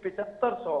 7500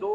2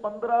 15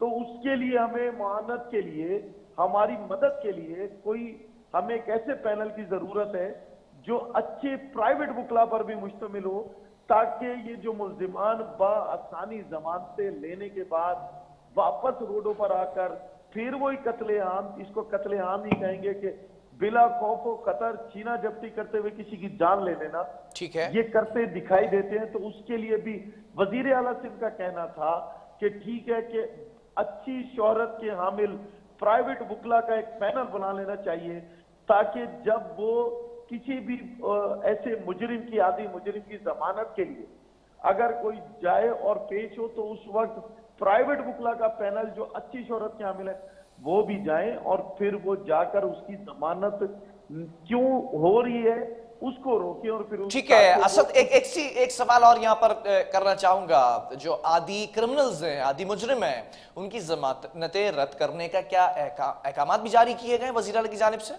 تو اس کے لیے ہمیں معاونت کے لیے، ہماری مدد کے لیے کوئی ہمیں ایک ایسے پینل کی ضرورت ہے جو اچھے پرائیویٹ وکلا پر بھی مشتمل ہو، تاکہ یہ جو ملزمان بآسانی ضمانتیں لینے کے بعد واپس روڈوں پر آ کر پھر وہی قتل عام، اس کو قتل عام ہی کہیں گے کہ بلا خوف و خطر چھینا جبتی کرتے ہوئے کسی کی جان لے لینا، ٹھیک ہے، یہ کرتے دکھائی دیتے ہیں۔ تو اس کے لیے بھی وزیر اعلیٰ سندھ کا کہنا تھا کہ ٹھیک ہے کہ اچھی شہرت کے حامل پرائیویٹ وکلا کا ایک پینل بنا لینا چاہیے، تاکہ جب وہ کسی بھی ایسے مجرم کی، عادی مجرم کی ضمانت کے لیے اگر کوئی جائے اور پیش ہو، تو اس وقت پرائیویٹ وکلا کا پینل جو اچھی شہرت کے حامل ہے وہ بھی جائیں، اور پھر وہ جا کر اس کی ضمانت کیوں ہو رہی ہے اس کو روکیں، اور پھر ٹھیک ہے اسد، ایک سوال اور یہاں پر کرنا چاہوں گا۔ جو عادی کرمنلز ہیں، عادی مجرم ہیں، ان کی ضمانتیں رد کرنے کا کیا احکامات بھی جاری کیے گئے وزیر اعلیٰ کی جانب سے؟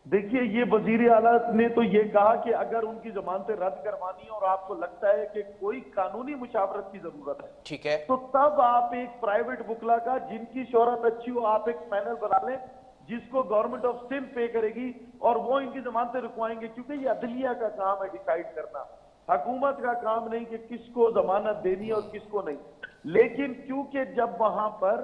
دیکھیے، یہ وزیر اعلیٰ نے تو یہ کہا کہ اگر ان کی ضمانتیں رد کروانی ہے اور آپ کو لگتا ہے کہ کوئی قانونی مشاورت کی ضرورت ہے، ٹھیک ہے، تو تب آپ ایک پرائیویٹ وکلا کا، جن کی شہرت اچھی ہو، آپ ایک پینل بنا لیں جس کو گورنمنٹ آف سندھ پے کرے گی، اور وہ ان کی ضمانتیں رکوائیں گے، کیونکہ یہ عدلیہ کا کام ہے ڈیسائیڈ کرنا، حکومت کا کام نہیں کہ کس کو ضمانت دینی ہے اور کس کو نہیں۔ لیکن کیونکہ جب وہاں پر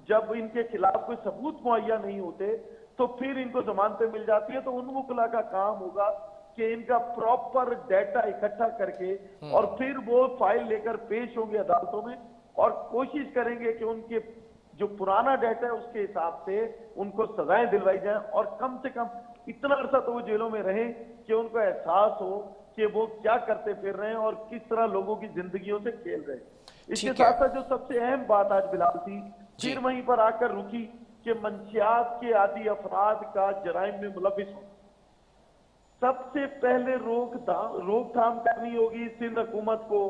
جب ان کے خلاف کوئی ثبوت مہیا نہیں ہوتے تو پھر ان کو ضمانتیں مل جاتی ہیں، تو ان وکلا کا کام ہوگا کہ ان کا پراپر ڈیٹا اکٹھا کر کے اور پھر وہ فائل لے کر پیش ہوں گے عدالتوں میں، اور کوشش کریں گے کہ ان کے جو پرانا ڈیٹا ہے اس کے حساب سے ان کو سزائیں دلوائی جائیں، اور کم سے کم اتنا عرصہ تو وہ جیلوں میں رہیں کہ ان کو احساس ہو کہ وہ کیا کرتے پھر رہے ہیں اور کس طرح لوگوں کی زندگیوں سے کھیل رہے ہیں۔ اس کے ساتھ ساتھ جو سب سے اہم بات آج بلال تھی، پھر وہیں پر آ کر رکی کہ منشیات کے عادی افراد کا جرائم میں ملوث ہو، سب سے پہلے روک تھام کرنی ہوگی سندھ حکومت کو،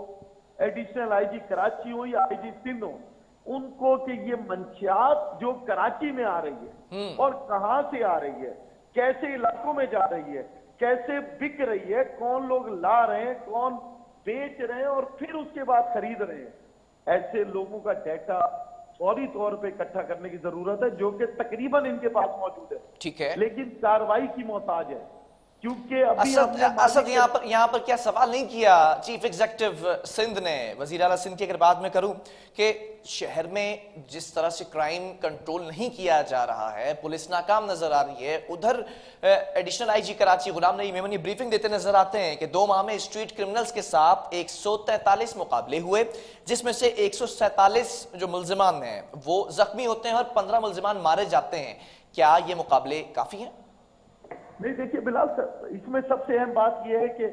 ایڈیشنل آئی جی کراچی ہو یا آئی جی سندھ ہو، ان کو کہ یہ منشیات جو کراچی میں آ رہی ہے اور کہاں سے آ رہی ہے، کیسے علاقوں میں جا رہی ہے، کیسے بک رہی ہے، کون لوگ لا رہے ہیں، کون بیچ رہے ہیں اور پھر اس کے بعد خرید رہے ہیں، ایسے لوگوں کا ڈیٹا فوری طور پہ اکٹھا کرنے کی ضرورت ہے، جو کہ تقریباً ان کے پاس موجود ہے، ٹھیک ہے، لیکن کارروائی کی محتاج ہے، کیونکہ ابھی ہم نے اسد یہاں پر کیا سوال نہیں کیا چیف ایگزیکٹو سندھ نے، وزیر اعلیٰ سندھ کی اگر بات میں کروں کہ شہر میں جس طرح سے کرائم کنٹرول نہیں کیا جا رہا ہے، پولیس ناکام نظر آ رہی ہے، ادھر ایڈیشنل آئی جی کراچی غلام نبی میمنی بریفنگ دیتے نظر آتے ہیں کہ 2 ماہ میں اسٹریٹ کرمنلز کے ساتھ 143 مقابلے ہوئے، جس میں سے 147 جو ملزمان ہیں وہ زخمی ہوتے ہیں اور 15 ملزمان مارے جاتے ہیں۔ کیا یہ مقابلے کافی ہیں؟ نہیں، دیکھیے بلال صاحب، اس میں سب سے اہم بات یہ ہے کہ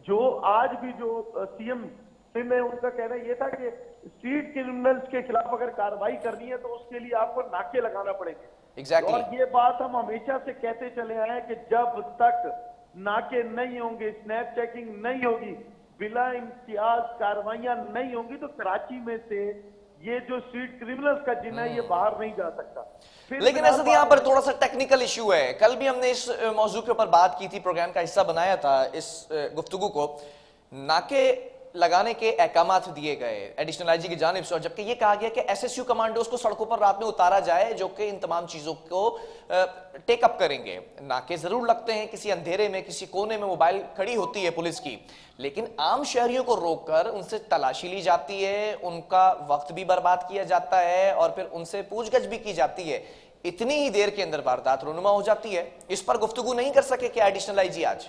جو آج بھی جو سی ایم سندھ ہے ان کا کہنا یہ تھا کہ اسٹریٹ کرمنلز کے خلاف اگر کارروائی کرنی ہے تو اس کے لیے آپ کو ناکے لگانا پڑیں گے، اور یہ بات ہم ہمیشہ سے کہتے چلے آئے ہیں کہ جب تک ناکے نہیں ہوں گے، اسنیپ چیکنگ نہیں ہوگی، بلا امتیاز کارروائیاں نہیں ہوں گی، تو کراچی میں سے یہ جو اسٹریٹ کرمنلز کا جن ہے یہ باہر نہیں جا سکتا۔ لیکن اسد یہاں پر تھوڑا سا ٹیکنیکل ایشو ہے، کل بھی ہم نے اس موضوع کے اوپر بات کی تھی، پروگرام کا حصہ بنایا تھا اس گفتگو کو، ناکے لگانے کے احکامات دیے گئے ایڈیشنل آئی جی کی جانب سے، اور جبکہ یہ کہا گیا کہ ایس ایس یو کمانڈوز کو سڑکوں پر رات میں اتارا جائے جو کہ ان تمام چیزوں کو ٹیک اپ کریں گے۔ ناکے ضرور لگتے ہیں کسی اندھیرے میں، کسی کونے میں موبائل کھڑی ہوتی ہے پولیس کی، لیکن عام شہریوں کو روک کر ان سے تلاشی لی جاتی ہے، ان کا وقت بھی برباد کیا جاتا ہے اور پھر ان سے پوچھ گچھ بھی کی جاتی ہے، اتنی ہی دیر کے اندر واردات رونما ہو جاتی ہے۔ اس پر گفتگو نہیں کر سکے کیا ایڈیشنل آئی جی آج؟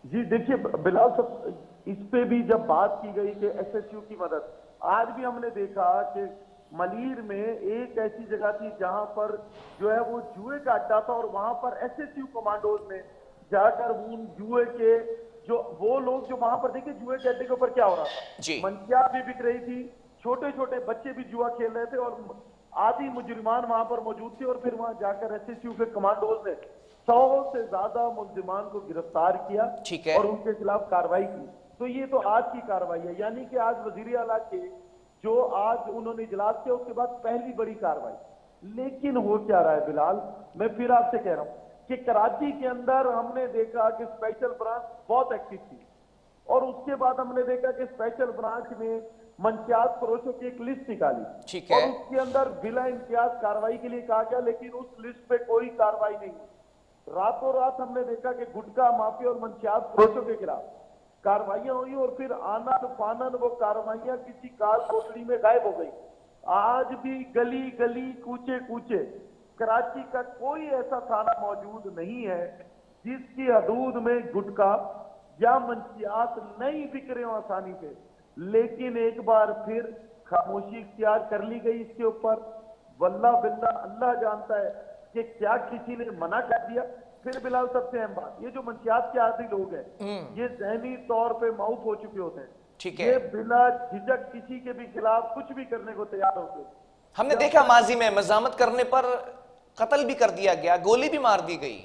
جی دیکھیے بلال صاحب، اس پہ بھی جب بات کی گئی کہ ایس ایس یو کی مدد، آج بھی ہم نے دیکھا کہ ملیر میں ایک ایسی جگہ تھی جہاں پر جو ہے وہ جوئے کا اڈا تھا، اور وہاں پر ایس ایس یو کمانڈوز نے جا کر ان جوئے کے جو وہ لوگ جو وہاں پر دیکھیں جوئے کے اڈے کے اوپر کیا ہو رہا تھا، منشیات بھی بک رہی تھی، چھوٹے چھوٹے بچے بھی جوا کھیل رہے تھے، اور آدھی مجرمان وہاں پر موجود تھے، اور پھر وہاں جا کر ایس ایس یو کے کمانڈوز نے 100 سے زیادہ ملزمان کو گرفتار کیا اور ان کے خلاف کارروائی کی۔ تو یہ تو آج کی کارروائی ہے، یعنی کہ آج وزیر اعلیٰ کے جو آج انہوں نے اجلاس کیا اس کے بعد پہلی بڑی کارروائی۔ لیکن ہو کیا رہا ہے بلال، میں پھر آپ سے کہہ رہا ہوں کہ کراچی کے اندر ہم نے دیکھا کہ اسپیشل برانچ بہت ایکٹیو تھی، اور اس کے بعد ہم نے دیکھا کہ اسپیشل برانچ میں منشیات فروشوں کی ایک لسٹ نکالی ٹھیک ہے. اور اس کے اندر بلا امتیاز کارروائی کے لیے کہا گیا، لیکن اس لسٹ پہ کوئی کارروائی نہیں ہوئی۔ راتوں رات ہم نے دیکھا کہ گٹکا مافیا اور منشیات فروشوں کے خلاف کارروائیاں ہوئی اور پھر آنن فانن وہ کارروائیاں کسی کال کوٹڑی میں غائب ہو گئی۔ آج بھی گلی گلی کوچے کوچے کراچی کا کوئی ایسا تھانہ موجود نہیں ہے جس کی حدود میں گٹکا یا منشیات نہیں بک رہے ہوں آسانی سے، لیکن ایک بار پھر خاموشی اختیار کر لی گئی اس کے اوپر۔ واللہ باللہ اللہ جانتا ہے کہ کیا کسی نے منع کر دیا۔ پھر بلال سب سے اہم بات، یہ جو منشیات کے عادی لوگ ہیں یہ ذہنی طور پہ معاف ہو چکے ہوتے ہیں، ٹھیک ہے. یہ بلا جھجک کسی کے بھی خلاف کچھ بھی کرنے کو تیار ہوتے ہیں۔ ہم نے دیکھا ماضی میں مزاحمت کرنے پر قتل بھی کر دیا گیا، گولی بھی مار دی گئی۔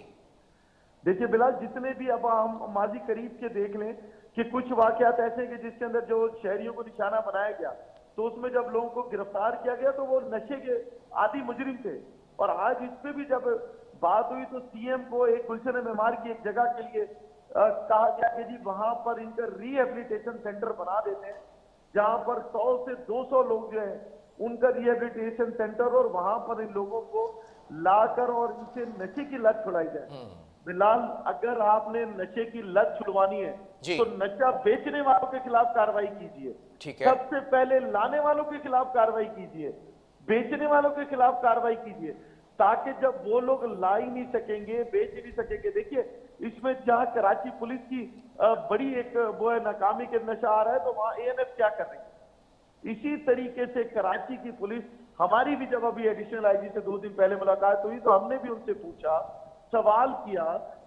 دیکھیے بلال، جتنے بھی اب ہم ماضی قریب کے دیکھ لیں کہ کچھ واقعات ایسے ہیں کہ جس کے اندر جو شہریوں کو نشانہ بنایا گیا تو اس میں جب لوگوں کو گرفتار کیا گیا تو وہ نشے کے عادی مجرم تھے، اور آج اس پہ بھی جب بات ہوئی تو سی ایم کو ایک گلشن معمار کی ایک جگہ کے لیے کہا گیا کہ جی وہاں پر ان کا ری ایبلیٹیشن سینٹر بنا دیتے ہیں، جہاں پر 100 سے 200 لوگ جو ہیں ان کا ری ایبلیٹیشن سینٹر، اور وہاں پر ان لوگوں کو لا کر اور ان سے نشے کی لت چھڑائی جائے۔ بلال، اگر آپ نے نشے کی لت چھڑوانی ہے جی. تو نشہ بیچنے والوں کے خلاف کارروائی کیجیے، ٹھیک ہے. سب سے پہلے لانے والوں کے خلاف کارروائی کیجیے، بیچنے والوں کے خلاف کارروائی کیجیے، تاکہ جب وہ لوگ لا ہی نہیں سکیں گے، بیچ نہیں سکیں گے۔ دیکھیے اس میں جہاں کراچی پولیس کی بڑی ایک وہ ہے ناکامی کے نشہ آ رہا ہے تو وہاں اے این ایف کیا کر رہی ہے؟ اسی طریقے سے کراچی کی پولیس، ہماری بھی جب ابھی ایڈیشنل آئی جی سے 2 دن پہلے ملاقات ہوئی تو ہم نے بھی ان سے پوچھا، سوال کیا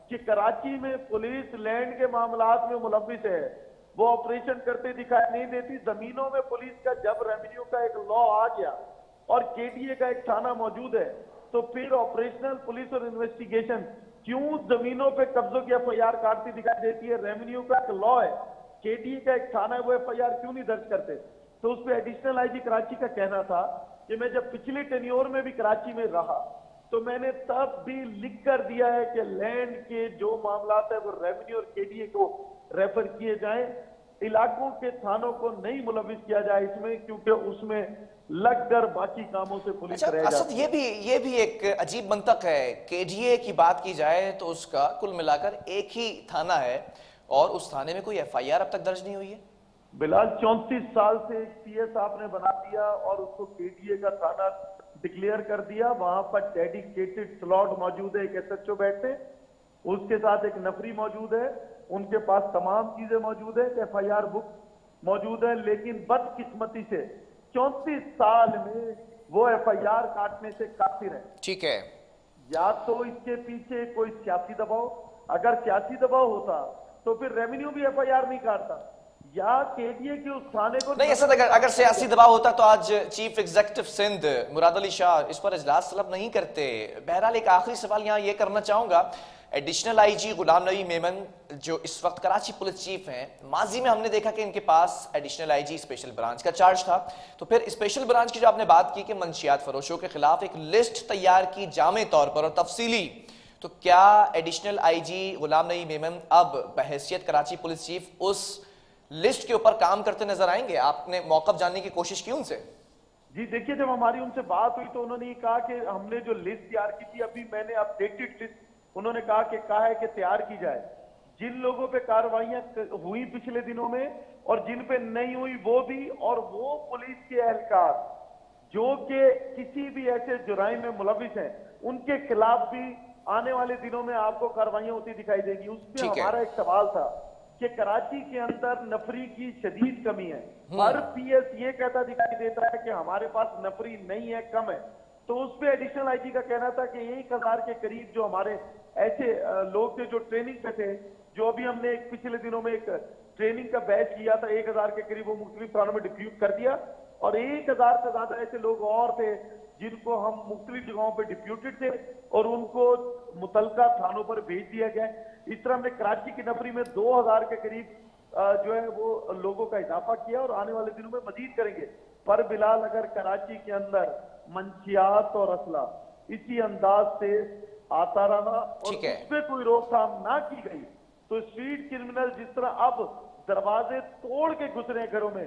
کہ کراچی میں پولیس لینڈ کے معاملات میں ملوث ہے، وہ آپریشن کرتے دکھائی نہیں دیتی۔ زمینوں میں پولیس کا جب ریونیو کا ایک لا آ گیا اور کے ڈی اے کا ایک تھانہ موجود ہے تو پھر آپریشنل پولیس اور انویسٹیگیشن کیوں زمینوں پہ قبضوں کی ایف آئی آر کاٹتی دکھائی دیتی ہے؟ ریونیو کا ایک لا ہے، کے ڈی اے کا ایک تھانہ ہے، وہ ایف آئی آر کیوں نہیں درج کرتے؟ تو اس پہ ایڈیشنل آئی جی کراچی کا کہنا تھا کہ میں جب پچھلے ٹینیور میں بھی کراچی میں رہا تو میں نے تب بھی لکھ کر دیا ہے کہ لینڈ کے جو معاملات ہیں وہ ریونیو اور کے ڈی اے کو ریفر کیے جائیں، علاقوں کے تھانوں کو نہیں ملوث کیا جائے اس میں، کیونکہ اس میں لگ کر باقی کاموں سے پولیس رہ اسد، جاتی ہے۔ یہ بھی ایک عجیب منطق ہے۔ کے ڈی اے کی بات کی جائے تو اس کا کل ملا کر ایک ہی تھانہ ہے اور اس تھانے میں کوئی ایف آئی آر اب تک درج نہیں ہوئی ہے۔ بلال، 34 سال سے ایک پی ایس آپ نے بنا دیا اور اس کو کے ڈی اے کا تھانہ ڈکلیئر کر دیا، وہاں پر ڈیڈیکیٹڈ سلاٹ موجود ہے، ایک ایس ایچ او بیٹھتے، اس کے ساتھ ایک نفری موجود ہے، ان کے پاس تمام چیزیں موجود ہیں، ایف آئی آر بک موجود ہے، لیکن بدقسمتی سے 34 سال میں وہ ایف آئی آر کاٹنے سے قاصر ہے۔ ٹھیک ہے. یا تو اس کے پیچھے کوئی سیاسی دباؤ، اگر سیاسی دباؤ ہوتا تو پھر ریونیو بھی ایف آئی آر نہیں کاٹتا، یا کے ڈی اے کے اس تھانے کو نہیں اسد، اگر سیاسی دباؤ ہوتا تو آج چیف ایگزیکٹو سندھ مراد علی شاہ اس پر اجلاس طلب نہیں کرتے۔ بہرحال ایک آخری سوال یہاں یہ کرنا چاہوں گا، ایڈیشنل آئی جی غلام نبی میمن جو اس وقت کراچی پولیس چیف ہیں، ماضی میں ہم نے دیکھا کہ ان کے پاس additional I G special branch کا چارج تھا، تو پھر اسپیشل برانچ کی جو آپ نے بات کی کہ منشیات فروشوں کے خلاف ایک لسٹ تیار کی جامع طور پر اور تفصیلی، تو کیا ایڈیشنل آئی جی غلام نبی میمن اب بحیثیت کراچی پولیس چیف اس لسٹ کے اوپر کام کرتے نظر آئیں گے؟ آپ نے موقف جاننے کی کوشش کی ان سے؟ جی دیکھیے، جب ہماری ان سے بات ہوئی تو انہوں نے یہ کہا کہ ہم نے جو لسٹ تیار کی تھی، ابھی میں نے اپڈیٹڈ لسٹ انہوں نے کہا ہے کہ تیار کی جائے، جن لوگوں پہ کارروائیاں ہوئی پچھلے دنوں میں اور جن پہ نہیں ہوئی وہ بھی، اور وہ پولیس کے اہلکار جو کہ کسی بھی ایسے جرائم میں ملوث ہیں ان کے خلاف بھی آنے والے دنوں میں آپ کو کارروائیاں ہوتی دکھائی دے گی۔ اس پہ ٹھیک ہے. ہمارا ایک سوال تھا کہ کراچی کے اندر نفری کی شدید کمی ہے، ہر پی ایس یہ کہتا دکھائی دیتا ہے کہ ہمارے پاس نفری نہیں ہے، کم ہے، تو اس پہ ایڈیشنل آئی جی کا کہنا تھا کہ 1000 کے قریب جو ہمارے ایسے لوگ تھے جو ٹریننگ پہ تھے، جو ابھی ہم نے ایک پچھلے دنوں میں ایک ٹریننگ کا بیچ کیا تھا، 1000 کے قریب وہ مختلف تھانوں میں ڈپیوٹ کر دیا، اور 1000 سے زیادہ ایسے لوگ اور تھے جن کو ہم مختلف جگہوں پہ ڈپیوٹڈ تھے اور ان کو متعلقہ تھانوں پر بھیج دیا گیا۔ اس طرح ہم نے کراچی کی نفری میں 2000 کے قریب جو ہے وہ لوگوں کا اضافہ کیا اور آنے والے دنوں میں مزید کریں گے۔ پر بلال، اگر کراچی کے اندر منشیات اور اسلحہ اسی انداز سے آتا رہا اور اس پہ کوئی روک تھام نہ کی گئی تو اسٹریٹ کرمنل جس طرح اب دروازے توڑ کے گھس رہے ہیں گھروں میں،